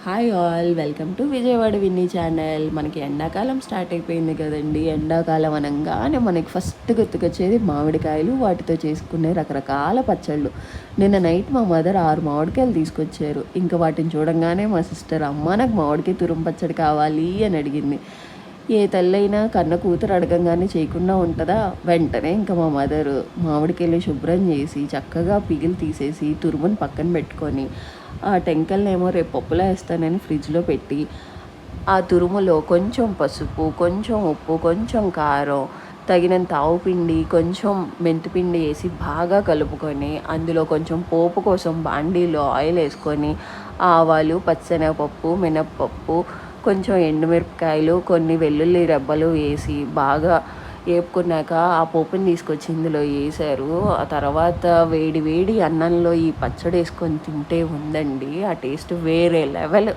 Hi all, welcome to Vijayawada Vinny channel. మనకి ఎండాకాలం start అయిపోయింది కదండి. ఎండాకాలం అనగానే మనకి ఫస్ట్ గుర్తుకొచ్చేది మామిడికాయలు, వాటితో చేసుకునే రకరకాల పచ్చళ్ళు. నిన్న నైట్ మా మదర్ 6 మామిడికాయలు తీసుకొచ్చారు. ఇంకా వాటిని చూడంగానే మా సిస్టర్, అమ్మ నాకు మామిడికాయ తురుము పచ్చడి కావాలి అని అడిగింది. ఏ తల్లైనా కన్న కూతురు అడగంగానే చేయకుండా ఉంటుందా? వెంటనే ఇంకా మా మదరు మామిడికాయలు శుభ్రం చేసి చక్కగా పిగిలి తీసేసి తురుముని పక్కన పెట్టుకొని, ఆ టెంకల్నేమో రేపు పప్పులో వేస్తానని ఫ్రిడ్జ్లో పెట్టి, ఆ తురుములో కొంచెం పసుపు, కొంచెం ఉప్పు, కొంచెం కారం, తగినంత ఆవు పిండి, కొంచెం మెంతిపిండి వేసి బాగా కలుపుకొని, అందులో కొంచెం పోపు కోసం బాండీలో ఆయిల్ వేసుకొని, ఆవాలు, పచ్చెనగపప్పు, మినప్పప్పు, కొంచెం ఎండుమిరపకాయలు, కొన్ని వెల్లుల్లి రెబ్బలు వేసి బాగా వేపుకున్నాక ఆ పోపుని తీసుకొచ్చి ఇందులో వేసారు. ఆ తర్వాత వేడి వేడి అన్నంలో ఈ పచ్చడి వేసుకొని తింటే ఉందండి, ఆ టేస్ట్ వేరే లెవెల్.